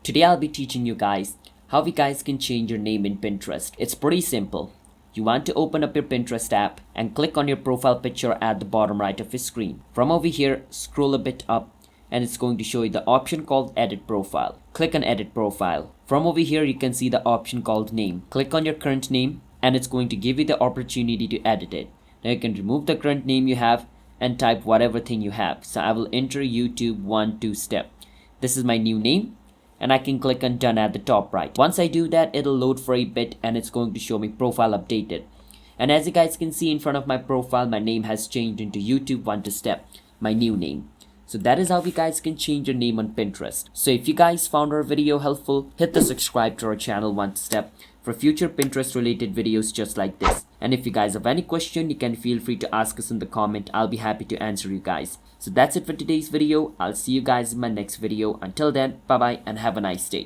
Today I'll be teaching you guys how you guys can change your name in Pinterest. It's pretty simple. You want to open up your Pinterest app and click on your profile picture at the bottom right of your screen. From over here, scroll a bit up and it's going to show you the option called Edit Profile. Click on Edit Profile. From over here, you can see the option called Name. Click on your current name and it's going to give you the opportunity to edit it. Now you can remove the current name you have and type whatever thing you have. So I will enter YouTube 1-2 step. This is my new name and I can click on Done at the top right. Once I do that, it'll load for a bit and it's going to show me profile updated. And as you guys can see in front of my profile, my name has changed into YouTube 1-2 step, my new name. So that is how you guys can change your name on Pinterest. So if you guys found our video helpful, hit the subscribe to our channel 1-2 step for future Pinterest related videos just like this. And if you guys have any question, you can feel free to ask us in the comment. I'll be happy to answer you guys. So that's it for today's video. I'll see you guys in my next video. Until then, bye bye and have a nice day.